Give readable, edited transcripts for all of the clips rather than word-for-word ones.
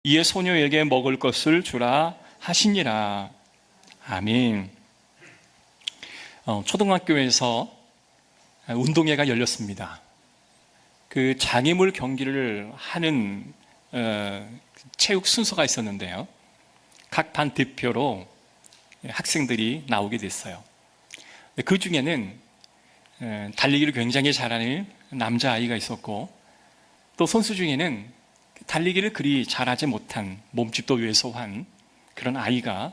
이에 소녀에게 먹을 것을 주라 하시니라. 아멘. 초등학교에서 운동회가 열렸습니다. 그 장애물 경기를 하는 체육 순서가 있었는데요. 각 반 대표로 학생들이 나오게 됐어요. 그 중에는 달리기를 굉장히 잘하는 남자아이가 있었고, 또 선수 중에는 달리기를 그리 잘하지 못한 몸집도 왜소한 그런 아이가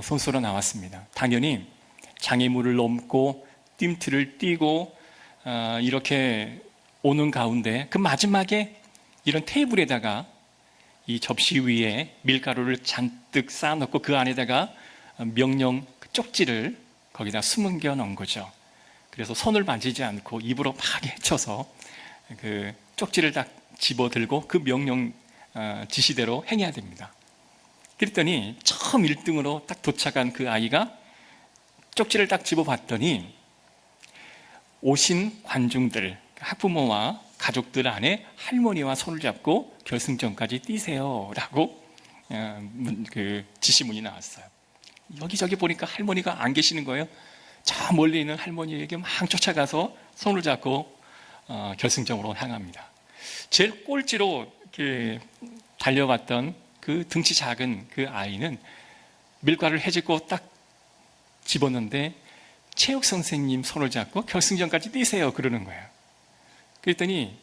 선수로 나왔습니다. 당연히 장애물을 넘고 뜀틀을 뛰고 이렇게 오는 가운데 그 마지막에 이런 테이블에다가 이 접시 위에 밀가루를 잔뜩 쌓아놓고 그 안에다가 명령 쪽지를 거기다 숨겨 놓은 거죠. 그래서 손을 만지지 않고 입으로 막 헤쳐서 그 쪽지를 딱 집어들고 그 명령 지시대로 행해야 됩니다. 그랬더니 처음 1등으로 딱 도착한 그 아이가 쪽지를 딱 집어봤더니 오신 관중들, 학부모와 가족들 안에 할머니와 손을 잡고 결승전까지 뛰세요 라고 그 지시문이 나왔어요. 여기저기 보니까 할머니가 안 계시는 거예요. 저 멀리 있는 할머니에게 막 쫓아가서 손을 잡고 결승점으로 향합니다. 제일 꼴찌로 이렇게 달려갔던 그 등치 작은 그 아이는 밀가루를 헤집고 딱 집었는데 체육 선생님 손을 잡고 결승전까지 뛰세요 그러는 거예요. 그랬더니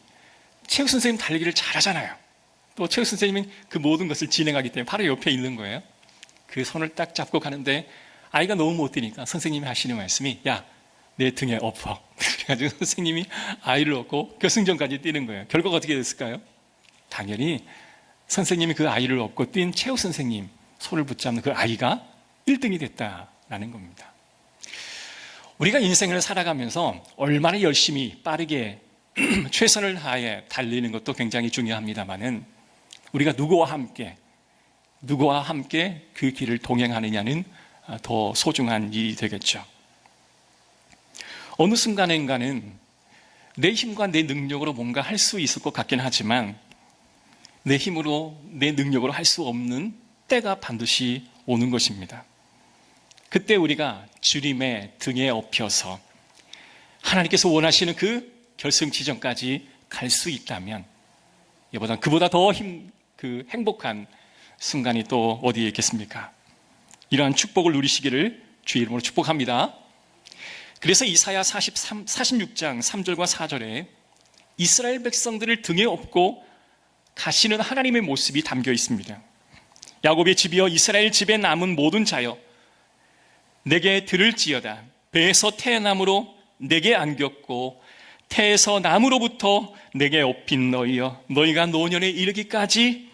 체육 선생님 달리기를 잘하잖아요. 또 체육 선생님은 그 모든 것을 진행하기 때문에 바로 옆에 있는 거예요. 그 손을 딱 잡고 가는데 아이가 너무 못 뛰니까 선생님이 하시는 말씀이 야, 내 등에 엎어. 그래가지고 선생님이 아이를 업고 결승전까지 뛰는 거예요. 결과가 어떻게 됐을까요? 당연히 선생님이 그 아이를 업고 뛴 체육 선생님 손을 붙잡는 그 아이가 1등이 됐다라는 겁니다. 우리가 인생을 살아가면서 얼마나 열심히 빠르게 최선을 다해 달리는 것도 굉장히 중요합니다만은 우리가 누구와 함께 그 길을 동행하느냐는 더 소중한 일이 되겠죠. 어느 순간인가는 내 힘과 내 능력으로 뭔가 할 수 있을 것 같긴 하지만 내 힘으로 내 능력으로 할 수 없는 때가 반드시 오는 것입니다. 그때 우리가 주님의 등에 업혀서 하나님께서 원하시는 그 결승 지점까지 갈 수 있다면 그보다 더 행복한 순간이 또 어디에 있겠습니까? 이러한 축복을 누리시기를 주의 이름으로 축복합니다. 그래서 이사야 46장 3절과 4절에 이스라엘 백성들을 등에 업고 가시는 하나님의 모습이 담겨 있습니다. 야곱의 집이여 이스라엘 집에 남은 모든 자여 내게 들을지어다. 배에서 태어남으로 내게 안겼고 태에서 남으로부터 내게 업힌 너희여 너희가 노년에 이르기까지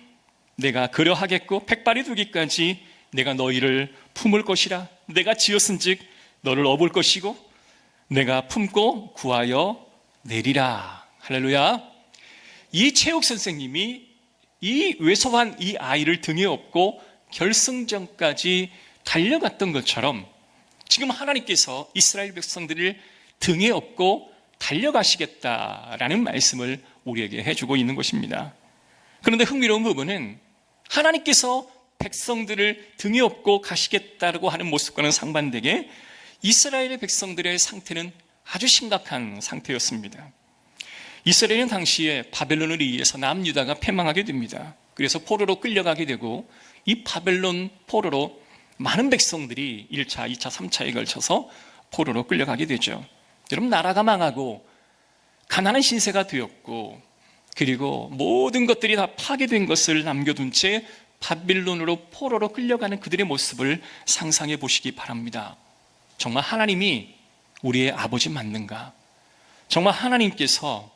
내가 그려하겠고 백발이 되기까지 내가 너희를 품을 것이라. 내가 지었은즉 너를 업을 것이고 내가 품고 구하여 내리라. 할렐루야. 이 체육 선생님이 이 왜소한 이 아이를 등에 업고 결승전까지 달려갔던 것처럼 지금 하나님께서 이스라엘 백성들을 등에 업고 달려가시겠다라는 말씀을 우리에게 해주고 있는 것입니다. 그런데 흥미로운 부분은 하나님께서 백성들을 등에 업고 가시겠다고 하는 모습과는 상반되게 이스라엘의 백성들의 상태는 아주 심각한 상태였습니다. 이스라엘은 당시에 바벨론을 의해서 남유다가 패망하게 됩니다. 그래서 포로로 끌려가게 되고 이 바벨론 포로로 많은 백성들이 1차, 2차, 3차에 걸쳐서 포로로 끌려가게 되죠. 여러분, 나라가 망하고 가난한 신세가 되었고 그리고 모든 것들이 다 파괴된 것을 남겨둔 채 바빌론으로 포로로 끌려가는 그들의 모습을 상상해 보시기 바랍니다. 정말 하나님이 우리의 아버지 맞는가? 정말 하나님께서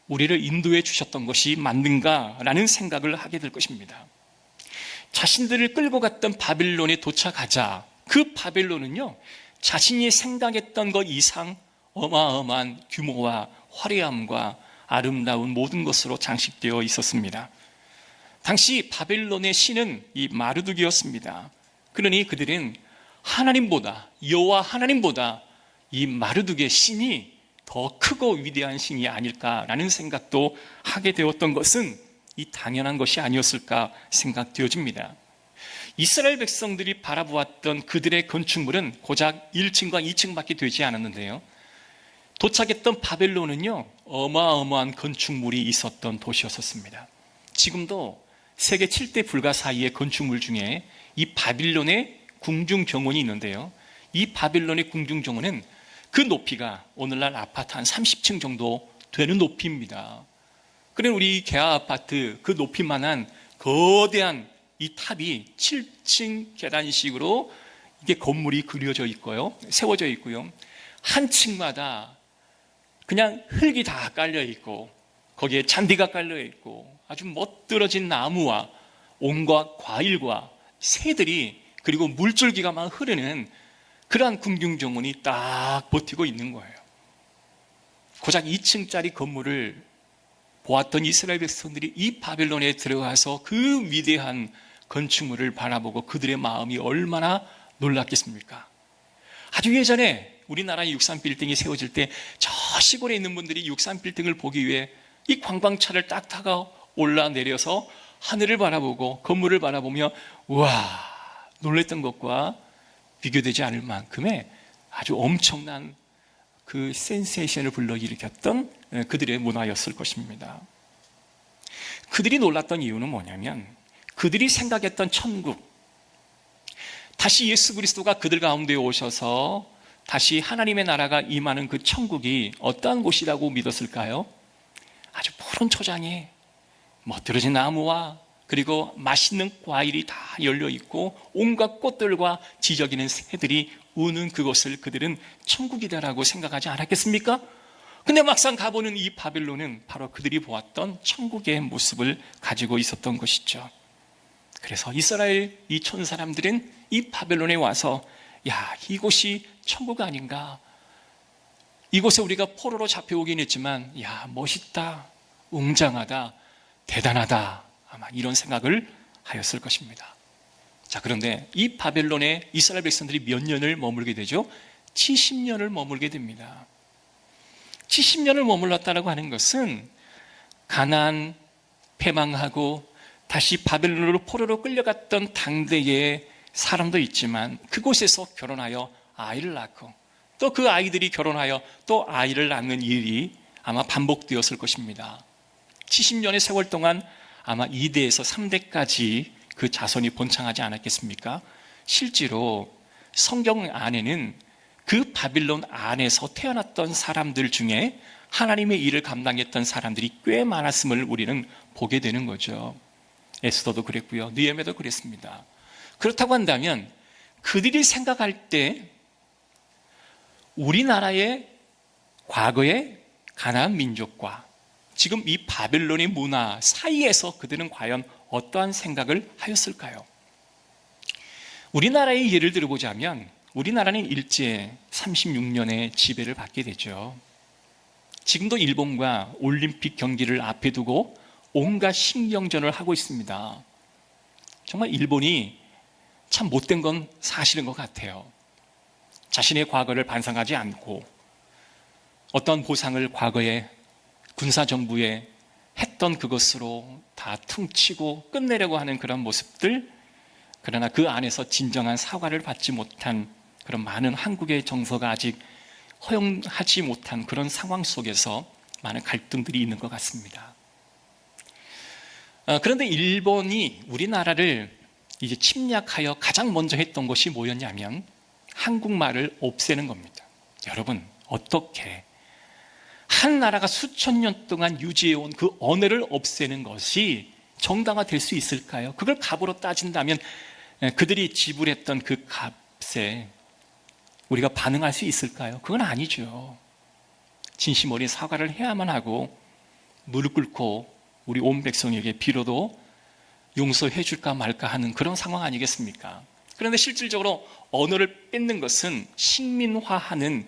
우리를 인도해 주셨던 것이 맞는가라는 생각을 하게 될 것입니다. 자신들을 끌고 갔던 바빌론에 도착하자 그 바빌론은요 자신이 생각했던 것 이상 어마어마한 규모와 화려함과 아름다운 모든 것으로 장식되어 있었습니다. 당시 바벨론의 신은 이 마르둑이었습니다. 그러니 그들은 하나님보다 여호와 하나님보다 이 마르둑의 신이 더 크고 위대한 신이 아닐까라는 생각도 하게 되었던 것은 이 당연한 것이 아니었을까 생각되어집니다. 이스라엘 백성들이 바라보았던 그들의 건축물은 고작 1층과 2층밖에 되지 않았는데요, 도착했던 바벨론은요, 어마어마한 건축물이 있었던 도시였었습니다. 지금도 세계 7대 불가 사이의 건축물 중에 이 바빌론의 궁중정원이 있는데요, 이 바빌론의 궁중정원은 그 높이가 오늘날 아파트 한 30층 정도 되는 높이입니다. 그런 우리 개화 아파트 그 높이만한 거대한 이 탑이 7층 계단식으로 이게 건물이 그려져 있고요, 세워져 있고요, 한 층마다 그냥 흙이 다 깔려 있고 거기에 잔디가 깔려 있고 아주 멋들어진 나무와 온갖 과일과 새들이 그리고 물줄기가 막 흐르는 그러한 궁중정원이 딱 버티고 있는 거예요. 고작 2층짜리 건물을 보았던 이스라엘 백성들이 이 바벨론에 들어가서 그 위대한 건축물을 바라보고 그들의 마음이 얼마나 놀랐겠습니까? 아주 예전에 우리나라의 63빌딩이 세워질 때 저 시골에 있는 분들이 63빌딩을 보기 위해 이 관광차를 딱 타고 올라내려서 하늘을 바라보고 건물을 바라보며 우와 놀랬던 것과 비교되지 않을 만큼의 아주 엄청난 그 센세이션을 불러일으켰던 그들의 문화였을 것입니다. 그들이 놀랐던 이유는 뭐냐면 그들이 생각했던 천국, 다시 예수 그리스도가 그들 가운데 오셔서 다시 하나님의 나라가 임하는 그 천국이 어떠한 곳이라고 믿었을까요? 아주 푸른 초장에 멋들어진 나무와 그리고 맛있는 과일이 다 열려있고 온갖 꽃들과 지저귀는 새들이 우는 그것을 그들은 천국이다라고 생각하지 않았겠습니까? 근데 막상 가보는 이 바벨론은 바로 그들이 보았던 천국의 모습을 가지고 있었던 것이죠. 그래서 이스라엘 이 촌 사람들은 이 바벨론에 와서 야, 이곳이 천국 아닌가? 이곳에 우리가 포로로 잡혀오긴 했지만 야, 멋있다, 웅장하다, 대단하다, 아마 이런 생각을 하였을 것입니다. 자, 그런데 이 바벨론에 이스라엘 백성들이 몇 년을 머물게 되죠? 70년을 머물게 됩니다. 70년을 머물렀다고 하는 것은 가나안 패망하고 다시 바벨론으로 포로로 끌려갔던 당대의 사람도 있지만 그곳에서 결혼하여 아이를 낳고 또 그 아이들이 결혼하여 또 아이를 낳는 일이 아마 반복되었을 것입니다. 70년의 세월 동안 아마 2대에서 3대까지 그 자손이 번창하지 않았겠습니까? 실제로 성경 안에는 그 바빌론 안에서 태어났던 사람들 중에 하나님의 일을 감당했던 사람들이 꽤 많았음을 우리는 보게 되는 거죠. 에스더도 그랬고요, 느헤미야도 그랬습니다. 그렇다고 한다면 그들이 생각할 때 우리나라의 과거의 가나안 민족과 지금 이 바벨론의 문화 사이에서 그들은 과연 어떠한 생각을 하였을까요? 우리나라의 예를 들어보자면 우리나라는 일제 36년의 지배를 받게 되죠. 지금도 일본과 올림픽 경기를 앞에 두고 온갖 신경전을 하고 있습니다. 정말 일본이 참 못된 건 사실인 것 같아요. 자신의 과거를 반성하지 않고 어떤 보상을 과거에 군사정부에 했던 그것으로 다 퉁치고 끝내려고 하는 그런 모습들, 그러나 그 안에서 진정한 사과를 받지 못한 그런 많은 한국의 정서가 아직 허용하지 못한 그런 상황 속에서 많은 갈등들이 있는 것 같습니다. 그런데 일본이 우리나라를 이제 침략하여 가장 먼저 했던 것이 뭐였냐면 한국말을 없애는 겁니다. 여러분, 어떻게 한 나라가 수천 년 동안 유지해온 그 언어를 없애는 것이 정당화될 수 있을까요? 그걸 값으로 따진다면 그들이 지불했던 그 값에 우리가 반응할 수 있을까요? 그건 아니죠. 진심 어린 사과를 해야만 하고 무릎 꿇고 우리 온 백성에게 빌어도 용서해 줄까 말까 하는 그런 상황 아니겠습니까? 그런데 실질적으로 언어를 뺏는 것은 식민화하는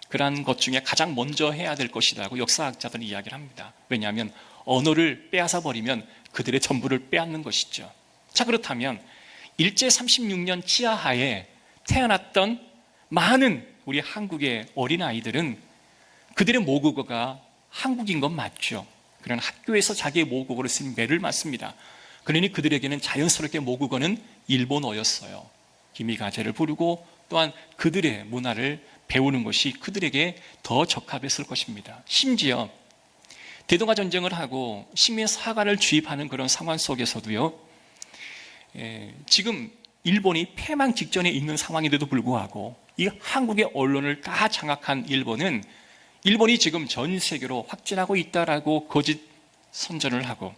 그러한 것 중에 가장 먼저 해야 될 것이라고 역사학자들은 이야기를 합니다. 왜냐하면 언어를 빼앗아 버리면 그들의 전부를 빼앗는 것이죠. 자, 그렇다면 일제 36년 치하하에 태어났던 많은 우리 한국의 어린아이들은 그들의 모국어가 한국인 건 맞죠. 그런 학교에서 자기의 모국어를 쓴 매를 맞습니다. 그러니 그들에게는 자연스럽게 모국어는 일본어였어요. 기미가제를 부르고 또한 그들의 문화를 배우는 것이 그들에게 더 적합했을 것입니다. 심지어 대동아 전쟁을 하고 식민 사관을 주입하는 그런 상황 속에서도요, 지금 일본이 패망 직전에 있는 상황인데도 불구하고 이 한국의 언론을 다 장악한 일본이 지금 전 세계로 확진하고 있다라고 거짓 선전을 하고,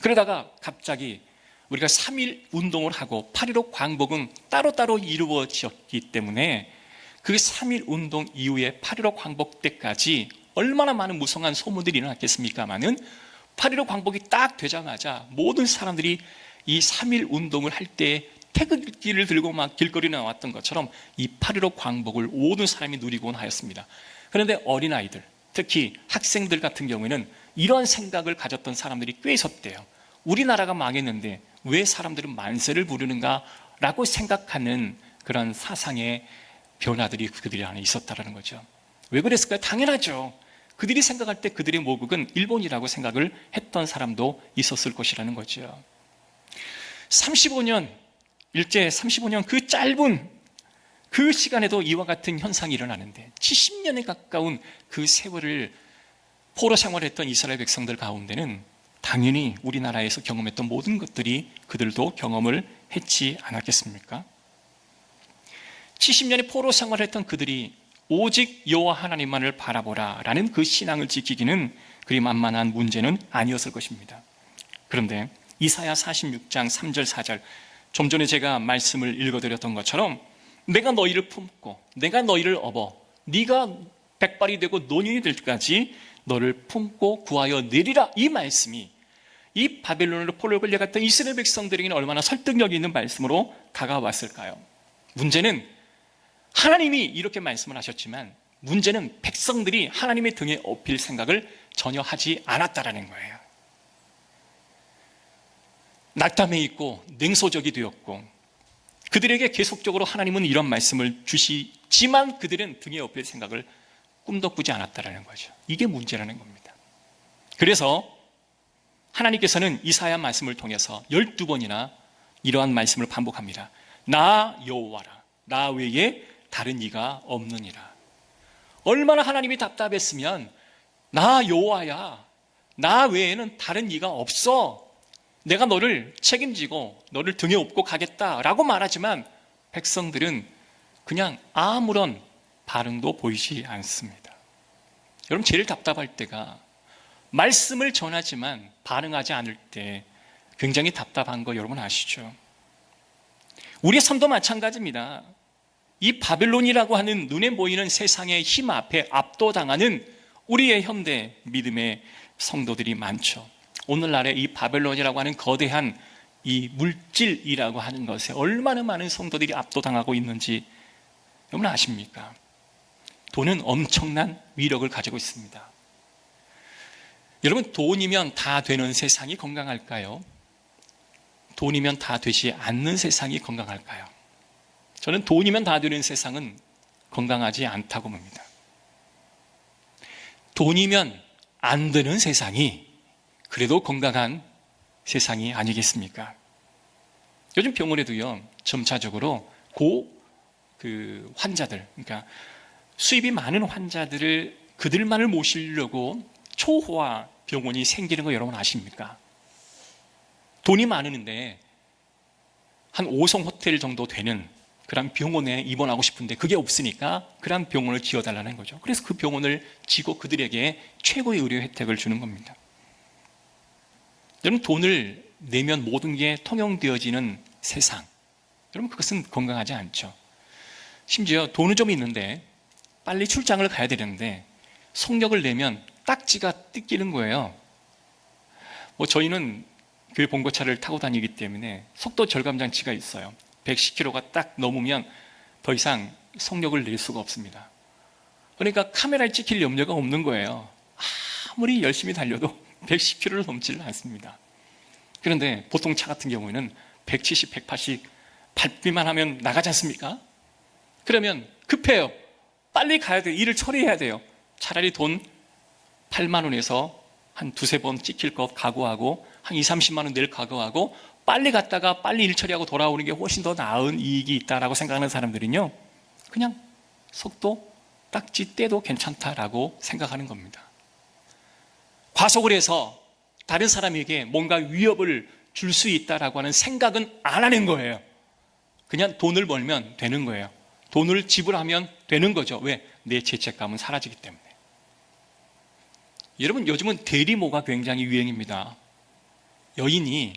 그러다가 갑자기 우리가 3.1 운동을 하고 8.15 광복은 따로따로 이루어졌기 때문에 그 3.1 운동 이후에 8.15 광복 때까지 얼마나 많은 무성한 소문들이 일어났겠습니까마는 8.15 광복이 딱 되자마자 모든 사람들이 이 3.1 운동을 할 때 태극기를 들고 막 길거리에 나왔던 것처럼 이 8.15 광복을 모든 사람이 누리곤 하였습니다. 그런데 어린아이들, 특히 학생들 같은 경우에는 이런 생각을 가졌던 사람들이 꽤 있었대요. 우리나라가 망했는데 왜 사람들은 만세를 부르는가 라고 생각하는 그런 사상의 변화들이 그들 안에 있었다는 거죠. 왜 그랬을까요? 당연하죠. 그들이 생각할 때 그들의 모국은 일본이라고 생각을 했던 사람도 있었을 것이라는 거죠. 35년, 일제 35년 그 짧은 그 시간에도 이와 같은 현상이 일어나는데 70년에 가까운 그 세월을 포로 생활했던 이스라엘 백성들 가운데는 당연히 우리나라에서 경험했던 모든 것들이 그들도 경험을 했지 않았겠습니까? 70년의 포로 생활했던 그들이 오직 여호와 하나님만을 바라보라 라는 그 신앙을 지키기는 그리 만만한 문제는 아니었을 것입니다. 그런데 이사야 46장 3절 4절, 좀 전에 제가 말씀을 읽어드렸던 것처럼 내가 너희를 품고 내가 너희를 업어 네가 백발이 되고 노년이 될 때까지 너를 품고 구하여 내리라, 이 말씀이 이 바벨론으로 포로로 끌려갔던 이스라엘 백성들에게는 얼마나 설득력이 있는 말씀으로 다가왔을까요? 문제는 하나님이 이렇게 말씀을 하셨지만 문제는 백성들이 하나님의 등에 업힐 생각을 전혀 하지 않았다라는 거예요. 낙담해 있고 냉소적이 되었고, 그들에게 계속적으로 하나님은 이런 말씀을 주시지만 그들은 등에 업힐 생각을 꿈도 꾸지 않았다라는 거죠. 이게 문제라는 겁니다. 그래서 하나님께서는 이사야 말씀을 통해서 12번이나 이러한 말씀을 반복합니다. 나 여호와라, 나 외에 다른 이가 없느니라. 얼마나 하나님이 답답했으면 나 여호와야, 나 외에는 다른 이가 없어, 내가 너를 책임지고 너를 등에 업고 가겠다라고 말하지만 백성들은 그냥 아무런 반응도 보이지 않습니다. 여러분, 제일 답답할 때가 말씀을 전하지만 반응하지 않을 때 굉장히 답답한 거 여러분 아시죠? 우리의 삶도 마찬가지입니다. 이 바벨론이라고 하는 눈에 보이는 세상의 힘 앞에 압도당하는 우리의 현대 믿음의 성도들이 많죠. 오늘날에 이 바벨론이라고 하는 거대한 이 물질이라고 하는 것에 얼마나 많은 성도들이 압도당하고 있는지 여러분 아십니까? 돈은 엄청난 위력을 가지고 있습니다. 여러분, 돈이면 다 되는 세상이 건강할까요? 돈이면 다 되지 않는 세상이 건강할까요? 저는 돈이면 다 되는 세상은 건강하지 않다고 봅니다. 돈이면 안 되는 세상이 그래도 건강한 세상이 아니겠습니까? 요즘 병원에도요, 점차적으로 환자들, 그러니까 수입이 많은 환자들을 그들만을 모시려고 초호화 병원이 생기는 거 여러분 아십니까? 돈이 많은데 한 5성 호텔 정도 되는 그런 병원에 입원하고 싶은데 그게 없으니까 그런 병원을 지어달라는 거죠. 그래서 그 병원을 지고 그들에게 최고의 의료 혜택을 주는 겁니다. 여러분, 돈을 내면 모든 게 통용되어지는 세상, 여러분 그것은 건강하지 않죠. 심지어 돈은 좀 있는데 빨리 출장을 가야 되는데 속력을 내면 딱지가 뜯기는 거예요. 저희는 교회 봉고차를 타고 다니기 때문에 속도 절감 장치가 있어요. 110km가 딱 넘으면 더 이상 속력을 낼 수가 없습니다. 그러니까 카메라에 찍힐 염려가 없는 거예요. 아무리 열심히 달려도 110km를 넘지를 않습니다. 그런데 보통 차 같은 경우에는 170, 180 밟기만 하면 나가지 않습니까? 그러면 급해요. 빨리 가야 돼요. 일을 처리해야 돼요. 차라리 돈 8만 원에서 한 두세 번 찍힐 것 각오하고 한 2, 30만 원 낼 각오하고 빨리 갔다가 빨리 일 처리하고 돌아오는 게 훨씬 더 나은 이익이 있다라고 생각하는 사람들은요, 그냥 속도 딱지 떼도 괜찮다라고 생각하는 겁니다. 과속을 해서 다른 사람에게 뭔가 위협을 줄 수 있다라고 하는 생각은 안 하는 거예요. 그냥 돈을 벌면 되는 거예요. 돈을 지불하면 되는 거죠. 왜? 내 죄책감은 사라지기 때문에. 여러분, 요즘은 대리모가 굉장히 유행입니다. 여인이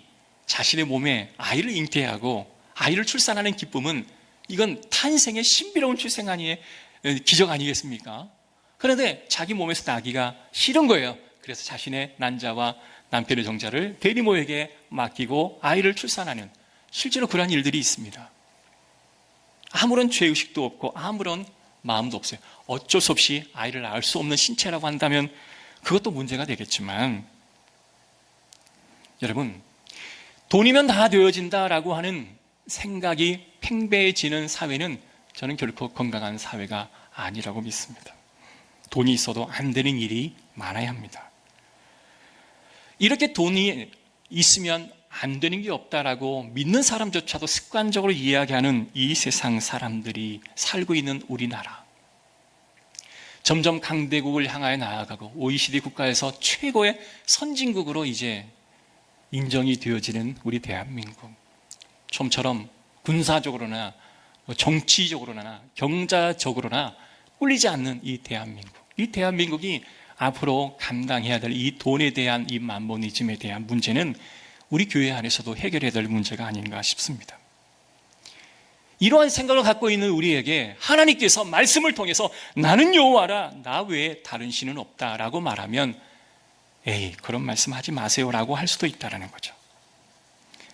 자신의 몸에 아이를 잉태하고 아이를 출산하는 기쁨은 이건 탄생의 신비로운 출생아니의 기적 아니겠습니까? 그런데 자기 몸에서 나기가 싫은 거예요. 그래서 자신의 난자와 남편의 정자를 대리모에게 맡기고 아이를 출산하는, 실제로 그러한 일들이 있습니다. 아무런 죄의식도 없고 아무런 마음도 없어요. 어쩔 수 없이 아이를 낳을 수 없는 신체라고 한다면 그것도 문제가 되겠지만, 여러분, 돈이면 다 되어진다라고 하는 생각이 팽배해지는 사회는 저는 결코 건강한 사회가 아니라고 믿습니다. 돈이 있어도 안 되는 일이 많아야 합니다. 이렇게 돈이 있으면 안 되는 게 없다라고 믿는 사람조차도 습관적으로 이야기하는 이 세상 사람들이 살고 있는 우리나라, 점점 강대국을 향하여 나아가고 OECD 국가에서 최고의 선진국으로 이제 인정이 되어지는 우리 대한민국, 좀처럼 군사적으로나 정치적으로나 경제적으로나 꿀리지 않는 이 대한민국이 앞으로 감당해야 될 이 돈에 대한 이 만모니즘에 대한 문제는 우리 교회 안에서도 해결해야 될 문제가 아닌가 싶습니다. 이러한 생각을 갖고 있는 우리에게 하나님께서 말씀을 통해서 나는 여호와라, 나 외에 다른 신은 없다라고 말하면 에이, 그런 말씀하지 마세요라고 할 수도 있다는 거죠.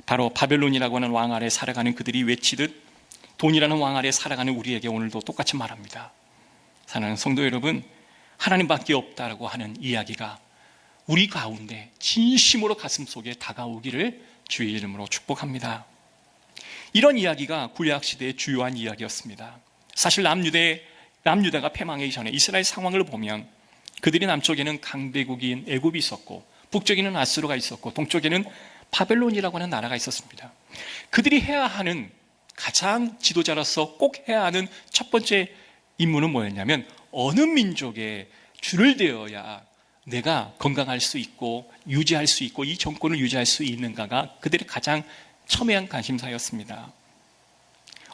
바로 바벨론이라고 하는 왕 아래 살아가는 그들이 외치듯 돈이라는 왕 아래 살아가는 우리에게 오늘도 똑같이 말합니다. 사랑하는 성도 여러분, 하나님밖에 없다라고 하는 이야기가 우리 가운데 진심으로 가슴속에 다가오기를 주의 이름으로 축복합니다. 이런 이야기가 구약시대의 주요한 이야기였습니다. 사실 남유다가 패망하기 전에 이스라엘 상황을 보면 그들이 남쪽에는 강대국인 애굽이 있었고 북쪽에는 아수르가 있었고 동쪽에는 바벨론이라고 하는 나라가 있었습니다. 그들이 해야 하는, 가장 지도자로서 꼭 해야 하는 첫 번째 임무는 뭐였냐면, 어느 민족에 줄을 대어야 내가 건강할 수 있고 유지할 수 있고 이 정권을 유지할 수 있는가가 그들의 가장 첨예한 관심사였습니다.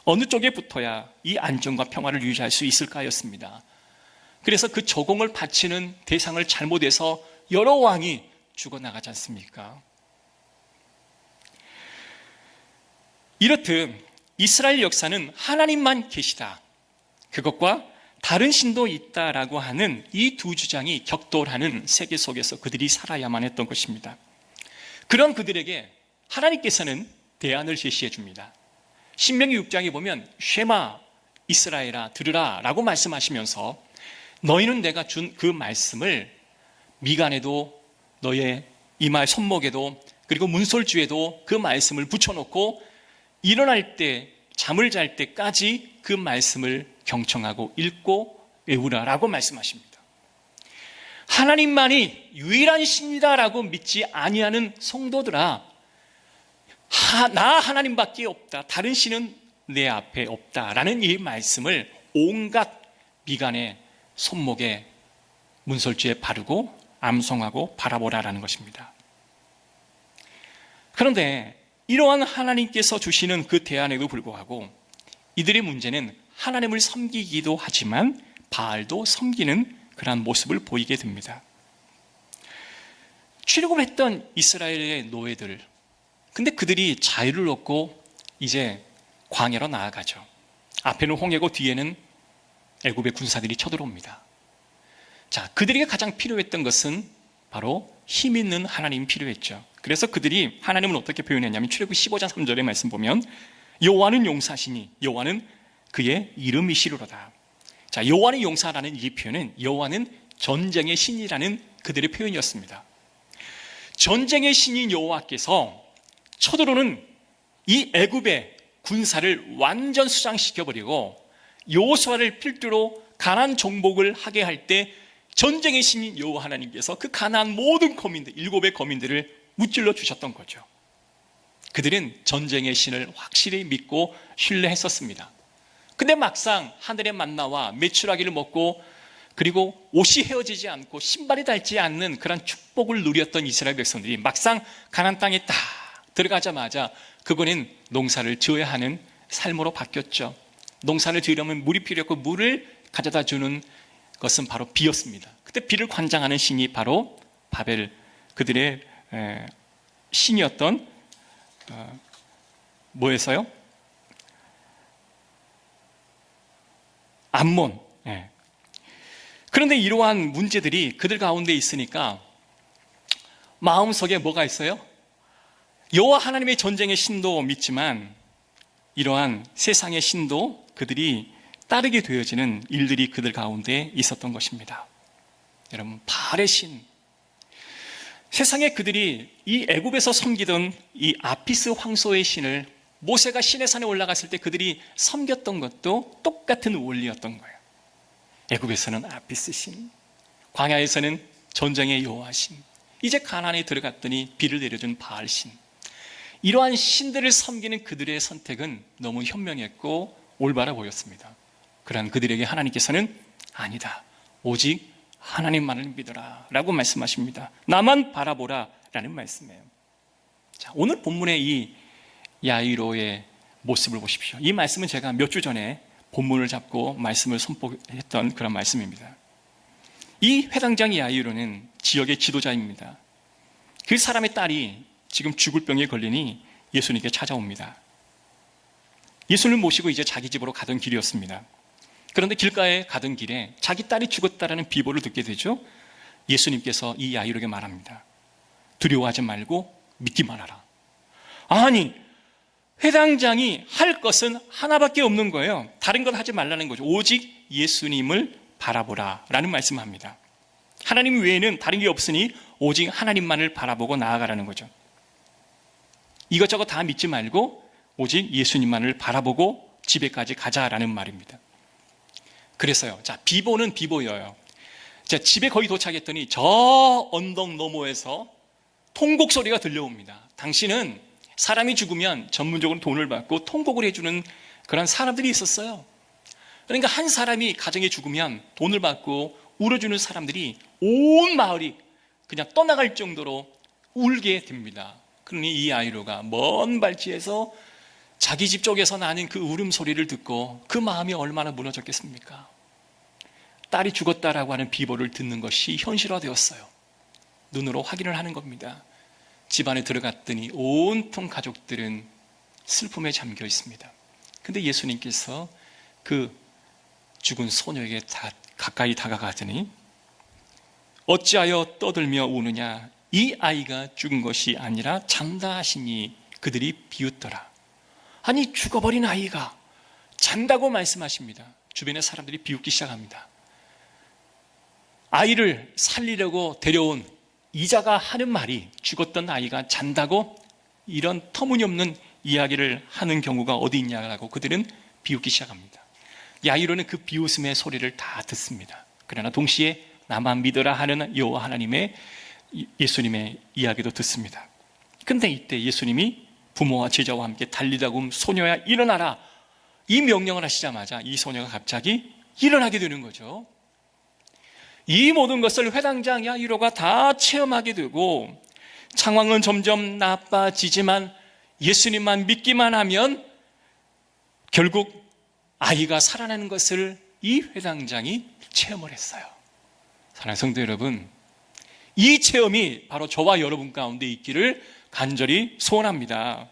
어느 쪽에 붙어야 이 안정과 평화를 유지할 수 있을까였습니다. 그래서 그 조공을 바치는 대상을 잘못해서 여러 왕이 죽어나가지 않습니까? 이렇듯 이스라엘 역사는 하나님만 계시다, 그것과 다른 신도 있다라고 하는 이 두 주장이 격돌하는 세계 속에서 그들이 살아야만 했던 것입니다. 그런 그들에게 하나님께서는 대안을 제시해 줍니다. 신명기 6장에 보면 쉐마 이스라엘아 들으라 라고 말씀하시면서 너희는 내가 준 그 말씀을 미간에도 너의 이마의 손목에도 그리고 문솔주에도 그 말씀을 붙여놓고 일어날 때 잠을 잘 때까지 그 말씀을 경청하고 읽고 외우라라고 말씀하십니다. 하나님만이 유일한 신이다라고 믿지 아니하는 성도들아, 나 하나님밖에 없다, 다른 신은 내 앞에 없다라는 이 말씀을 온갖 미간에 손목에 문설주에 바르고 암송하고 바라보라라는 것입니다. 그런데 이러한 하나님께서 주시는 그 대안에도 불구하고 이들의 문제는 하나님을 섬기기도 하지만 바알도 섬기는 그러한 모습을 보이게 됩니다. 출애굽했던 이스라엘의 노예들, 근데 그들이 자유를 얻고 이제 광야로 나아가죠. 앞에는 홍해고 뒤에는 애굽의 군사들이 쳐들어옵니다. 자, 그들에게 가장 필요했던 것은 바로 힘 있는 하나님이 필요했죠. 그래서 그들이 하나님을 어떻게 표현했냐면 출애굽 15장 3절의 말씀 보면 여호와는 용사시니 여호와는 그의 이름이시로다. 자, 여호와는 용사라는 이 표현은 여호와는 전쟁의 신이라는 그들의 표현이었습니다. 전쟁의 신인 여호와께서 쳐들어오는 이 애굽의 군사를 완전 수장시켜버리고 여호수아를 필두로 가나안 정복을 하게 할 때 전쟁의 신인 여호와 하나님께서 그 가나안 모든 거민들, 7의 거민들을 무찔러 주셨던 거죠. 그들은 전쟁의 신을 확실히 믿고 신뢰했었습니다. 근데 막상 하늘의 만나와 메추라기를 먹고 그리고 옷이 헤어지지 않고 신발이 닳지 않는 그런 축복을 누렸던 이스라엘 백성들이 막상 가나안 땅에 딱 들어가자마자 그거는 농사를 지어야 하는 삶으로 바뀌었죠. 농사를 지으려면 물이 필요했고 물을 가져다 주는 것은 바로 비였습니다. 그때 비를 관장하는 신이 바로 바벨, 그들의 신이었던 뭐에서요? 암몬. 그런데 이러한 문제들이 그들 가운데 있으니까 마음속에 뭐가 있어요? 여호와 하나님의 전쟁의 신도 믿지만 이러한 세상의 신도 그들이 따르게 되어지는 일들이 그들 가운데 있었던 것입니다. 여러분, 바알의 신, 세상에 그들이 이 애굽에서 섬기던 이 아피스 황소의 신을 모세가 시내산에 올라갔을 때 그들이 섬겼던 것도 똑같은 원리였던 거예요. 애굽에서는 아피스 신, 광야에서는 전쟁의 여호와 신, 이제 가나안에 들어갔더니 비를 내려준 바알 신. 이러한 신들을 섬기는 그들의 선택은 너무 현명했고 올바라 보였습니다. 그러한 그들에게 하나님께서는 아니다, 오직 하나님만을 믿어라 라고 말씀하십니다. 나만 바라보라 라는 말씀이에요. 자, 오늘 본문의 이 야이로의 모습을 보십시오. 이 말씀은 제가 몇 주 전에 본문을 잡고 말씀을 선포했던 그런 말씀입니다. 이 회당장 야이로는 지역의 지도자입니다. 그 사람의 딸이 지금 죽을 병에 걸리니 예수님께 찾아옵니다. 예수님을 모시고 이제 자기 집으로 가던 길이었습니다. 그런데 길가에 가던 길에 자기 딸이 죽었다라는 비보를 듣게 되죠. 예수님께서 이 야이로에게 말합니다. 두려워하지 말고 믿기만 하라. 아니, 회당장이 할 것은 하나밖에 없는 거예요. 다른 건 하지 말라는 거죠. 오직 예수님을 바라보라 라는 말씀을 합니다. 하나님 외에는 다른 게 없으니 오직 하나님만을 바라보고 나아가라는 거죠. 이것저것 다 믿지 말고 오직 예수님만을 바라보고 집에까지 가자라는 말입니다. 그래서요, 자, 비보는 비보여요. 자, 집에 거의 도착했더니 저 언덕 너머에서 통곡 소리가 들려옵니다. 당신은 사람이 죽으면 전문적으로 돈을 받고 통곡을 해주는 그런 사람들이 있었어요. 그러니까 한 사람이 가정에 죽으면 돈을 받고 울어주는 사람들이 온 마을이 그냥 떠나갈 정도로 울게 됩니다. 그러니 이 야이로가 먼 발치에서 자기 집 쪽에서 나는 그 울음소리를 듣고 그 마음이 얼마나 무너졌겠습니까? 딸이 죽었다라고 하는 비보를 듣는 것이 현실화되었어요. 눈으로 확인을 하는 겁니다. 집안에 들어갔더니 온통 가족들은 슬픔에 잠겨 있습니다. 근데 예수님께서 그 죽은 소녀에게 가까이 다가가더니 어찌하여 떠들며 우느냐, 이 아이가 죽은 것이 아니라 잔다 하시니 그들이 비웃더라. 아니, 죽어버린 아이가 잔다고 말씀하십니다. 주변의 사람들이 비웃기 시작합니다. 아이를 살리려고 데려온 이자가 하는 말이 죽었던 아이가 잔다고 이런 터무니없는 이야기를 하는 경우가 어디 있냐고 그들은 비웃기 시작합니다. 야이로는 그 비웃음의 소리를 다 듣습니다. 그러나 동시에 나만 믿어라 하는 여호와 하나님의 예수님의 이야기도 듣습니다. 근데 이때 예수님이 부모와 제자와 함께 달리다가 소녀야 일어나라, 이 명령을 하시자마자 이 소녀가 갑자기 일어나게 되는 거죠. 이 모든 것을 회당장 야이로가 다 체험하게 되고 상황은 점점 나빠지지만 예수님만 믿기만 하면 결국 아이가 살아나는 것을 이 회당장이 체험을 했어요. 사랑하는 성도 여러분, 이 체험이 바로 저와 여러분 가운데 있기를 간절히 소원합니다.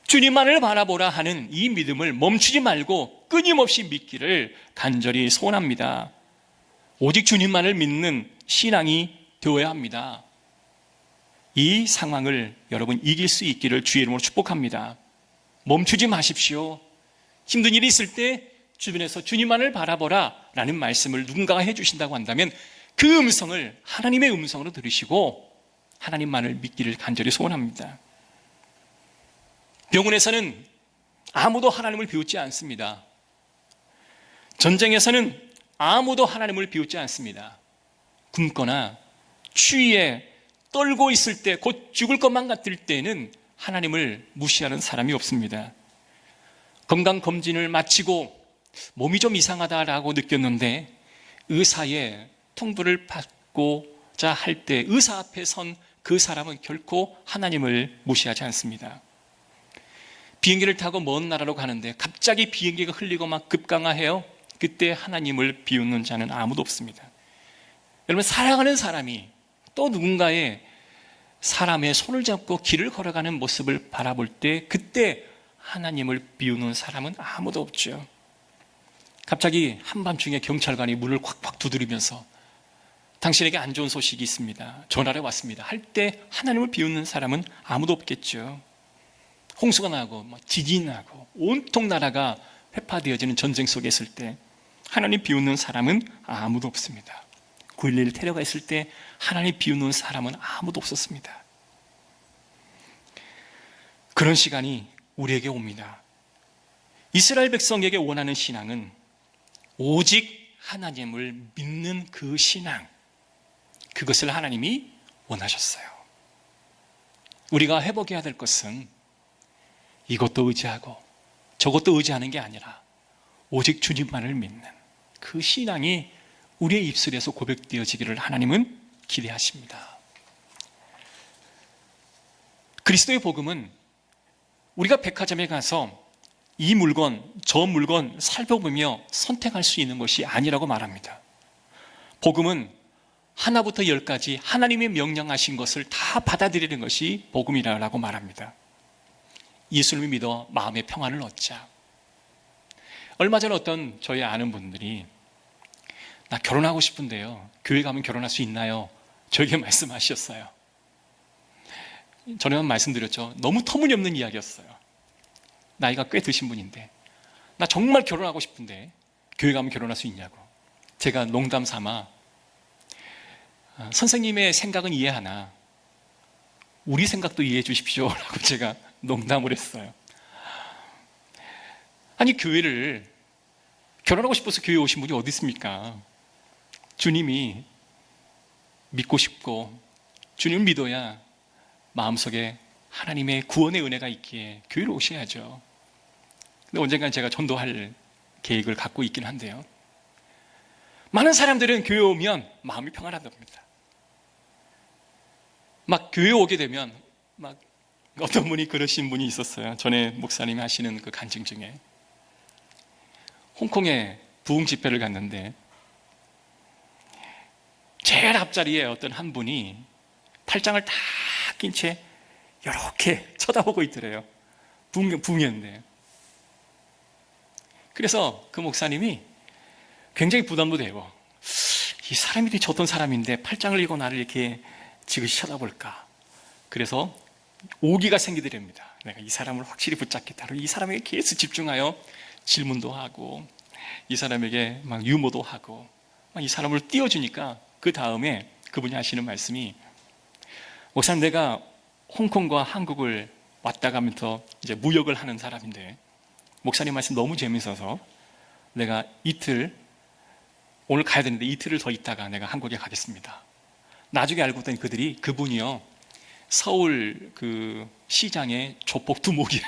주님만을 바라보라 하는 이 믿음을 멈추지 말고 끊임없이 믿기를 간절히 소원합니다. 오직 주님만을 믿는 신앙이 되어야 합니다. 이 상황을 여러분 이길 수 있기를 주의 이름으로 축복합니다. 멈추지 마십시오. 힘든 일이 있을 때 주변에서 주님만을 바라보라 라는 말씀을 누군가가 해주신다고 한다면 그 음성을 하나님의 음성으로 들으시고 하나님만을 믿기를 간절히 소원합니다. 병원에서는 아무도 하나님을 비웃지 않습니다. 전쟁에서는 아무도 하나님을 비웃지 않습니다. 굶거나 추위에 떨고 있을 때, 곧 죽을 것만 같을 때는 하나님을 무시하는 사람이 없습니다. 건강검진을 마치고 몸이 좀 이상하다라고 느꼈는데 의사의 통보를 받고자 할 때 의사 앞에 선 그 사람은 결코 하나님을 무시하지 않습니다. 비행기를 타고 먼 나라로 가는데 갑자기 비행기가 흘리고 막 급강하해요. 그때 하나님을 비웃는 자는 아무도 없습니다. 여러분, 사랑하는 사람이 또 누군가의 사람의 손을 잡고 길을 걸어가는 모습을 바라볼 때 그때 하나님을 비우는 사람은 아무도 없죠. 갑자기 한밤중에 경찰관이 문을 콱콱 두드리면서 당신에게 안 좋은 소식이 있습니다, 전화를 왔습니다 할 때 하나님을 비웃는 사람은 아무도 없겠죠. 홍수가 나고 지진이 나고 온통 나라가 회파되어지는 전쟁 속에 있을 때 하나님 비웃는 사람은 아무도 없습니다. 9.11 테러가 있을 때 하나님 비웃는 사람은 아무도 없었습니다. 그런 시간이 우리에게 옵니다. 이스라엘 백성에게 원하는 신앙은 오직 하나님을 믿는 그 신앙, 그것을 하나님이 원하셨어요. 우리가 회복해야 될 것은 이것도 의지하고 저것도 의지하는 게 아니라 오직 주님만을 믿는 그 신앙이 우리의 입술에서 고백되어지기를 하나님은 기대하십니다. 그리스도의 복음은 우리가 백화점에 가서 이 물건, 저 물건 살펴보며 선택할 수 있는 것이 아니라고 말합니다. 복음은 하나부터 열까지 하나님이 명령하신 것을 다 받아들이는 것이 복음이라고 말합니다. 예수님을 믿어 마음의 평안을 얻자. 얼마 전에 어떤 저희 아는 분들이 나 결혼하고 싶은데요, 교회 가면 결혼할 수 있나요? 저에게 말씀하셨어요. 전에 말씀드렸죠. 너무 터무니없는 이야기였어요. 나이가 꽤 드신 분인데 나 정말 결혼하고 싶은데 교회 가면 결혼할 수 있냐고. 제가 농담 삼아 선생님의 생각은 이해하나 우리 생각도 이해해 주십시오 라고 제가 농담을 했어요. 아니, 교회를 결혼하고 싶어서 교회에 오신 분이 어디 있습니까? 주님이 믿고 싶고 주님을 믿어야 마음속에 하나님의 구원의 은혜가 있기에 교회로 오셔야죠. 근데 언젠간 제가 전도할 계획을 갖고 있긴 한데요, 많은 사람들은 교회 오면 마음이 평안하답니다. 막 교회 오게 되면 막 어떤 분이 그러신 분이 있었어요. 전에 목사님이 하시는 그 간증 중에 홍콩에 부흥 집회를 갔는데 제일 앞자리에 어떤 한 분이 팔짱을 다 낀 채 이렇게 쳐다보고 있더래요. 부흥회인데. 그래서 그 목사님이 굉장히 부담도 되고, 이 사람이 되게 어떤 사람인데 팔짱을 이고 나를 이렇게 지그시 쳐다볼까. 그래서 오기가 생기더랍니다. 내가 이 사람을 확실히 붙잡겠다. 이 사람에게 계속 집중하여 질문도 하고 이 사람에게 막 유머도 하고 막 이 사람을 띄워주니까 그 다음에 그분이 하시는 말씀이, 목사님, 내가 홍콩과 한국을 왔다 가면서 이제 무역을 하는 사람인데 목사님 말씀 너무 재밌어서 내가 오늘 가야 되는데 이틀을 더 있다가 내가 한국에 가겠습니다. 나중에 알고 보니 그분이요, 서울 그 시장의 조폭 두목이에요.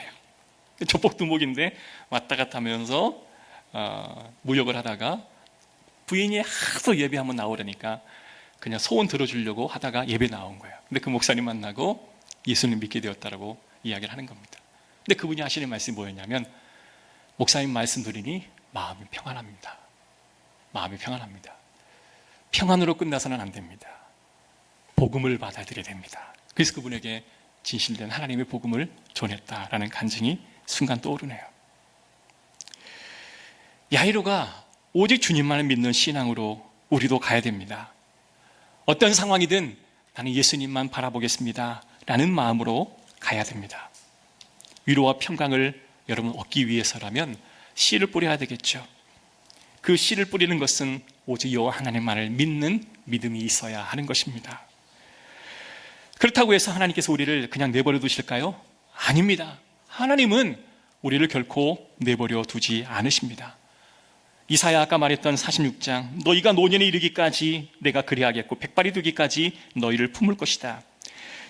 조폭 두목인데 왔다 갔다 하면서 무역을 하다가 부인이 하도 예배 한번 나오려니까 그냥 소원 들어주려고 하다가 예배 나온 거예요. 근데 그 목사님 만나고 예수님 믿게 되었다라고 이야기를 하는 겁니다. 근데 그분이 하시는 말씀이 뭐였냐면, 목사님 말씀 들으니 마음이 평안합니다. 마음이 평안합니다. 평안으로 끝나서는 안 됩니다. 복음을 받아들여야 됩니다. 그래서 그분에게 진실된 하나님의 복음을 전했다라는 간증이 순간 떠오르네요. 야이로가 오직 주님만을 믿는 신앙으로 우리도 가야 됩니다. 어떤 상황이든 나는 예수님만 바라보겠습니다 라는 마음으로 가야 됩니다. 위로와 평강을 여러분 얻기 위해서라면 씨를 뿌려야 되겠죠. 그 씨를 뿌리는 것은 오직 여호와 하나님만을 믿는 믿음이 있어야 하는 것입니다. 그렇다고 해서 하나님께서 우리를 그냥 내버려 두실까요? 아닙니다. 하나님은 우리를 결코 내버려 두지 않으십니다. 이사야 아까 말했던 46장, 너희가 노년에 이르기까지 내가 그리하겠고 백발이 되기까지 너희를 품을 것이다.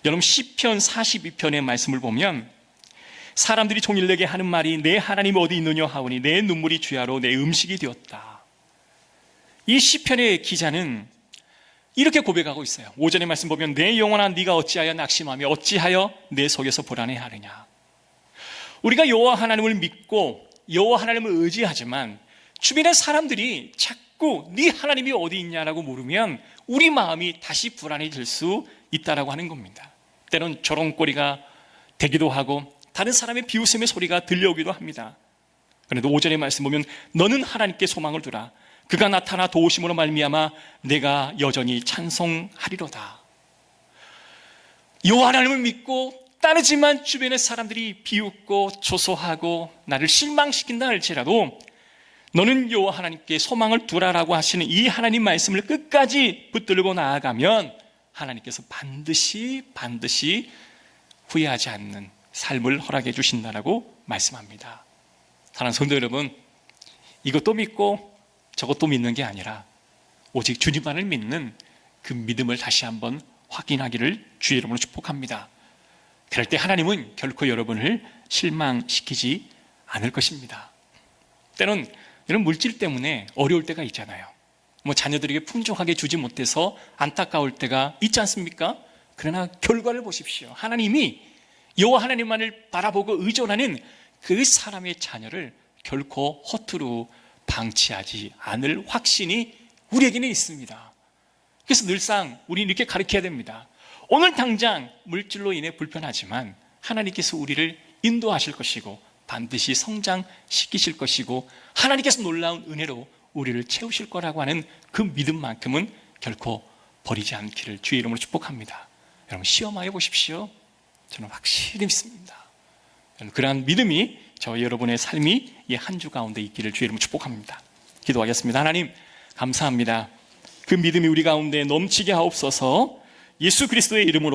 여러분 시편 42편의 말씀을 보면 사람들이 종일 내게 하는 말이 내 하나님이 어디 있느냐 하오니 내 눈물이 주야로 내 음식이 되었다. 이 시편의 기자는 이렇게 고백하고 있어요. 오전의 말씀 보면 내 영혼아 네가 어찌하여 낙심하며 어찌하여 내 속에서 불안해하느냐. 우리가 여호와 하나님을 믿고 여호와 하나님을 의지하지만 주변의 사람들이 자꾸 네 하나님이 어디 있냐라고 물으면 우리 마음이 다시 불안해질 수 있다라고 하는 겁니다. 때론 조롱거리가 되기도 하고 다른 사람의 비웃음의 소리가 들려오기도 합니다. 그런데 오전의 말씀 보면 너는 하나님께 소망을 두라. 그가 나타나 도우심으로 말미암아 내가 여전히 찬송하리로다. 여호와 하나님을 믿고 따르지만 주변의 사람들이 비웃고 조소하고 나를 실망시킨다 할지라도 너는 여호와 하나님께 소망을 두라라고 하시는 이 하나님 말씀을 끝까지 붙들고 나아가면 하나님께서 반드시 후회하지 않는 삶을 허락해 주신다라고 말씀합니다. 사랑하는 성도 여러분, 이것도 믿고 저것도 믿는 게 아니라 오직 주님만을 믿는 그 믿음을 다시 한번 확인하기를 주의 이름으로 축복합니다. 그럴 때 하나님은 결코 여러분을 실망시키지 않을 것입니다. 때론 이런 물질 때문에 어려울 때가 있잖아요. 자녀들에게 풍족하게 주지 못해서 안타까울 때가 있지 않습니까? 그러나 결과를 보십시오. 하나님이 여호와 하나님만을 바라보고 의존하는 그 사람의 자녀를 결코 허투루 방치하지 않을 확신이 우리에게는 있습니다. 그래서 늘상 우리는 이렇게 가르쳐야 됩니다. 오늘 당장 물질로 인해 불편하지만 하나님께서 우리를 인도하실 것이고 반드시 성장시키실 것이고 하나님께서 놀라운 은혜로 우리를 채우실 거라고 하는 그 믿음만큼은 결코 버리지 않기를 주의 이름으로 축복합니다. 여러분 시험하여 보십시오. 저는 확실히 믿습니다. 그러한 믿음이 저 여러분의 삶이 이 한 주 가운데 있기를 주의 이름으로 축복합니다. 기도하겠습니다. 하나님 감사합니다. 그 믿음이 우리 가운데 넘치게 하옵소서. 예수 그리스도의 이름으로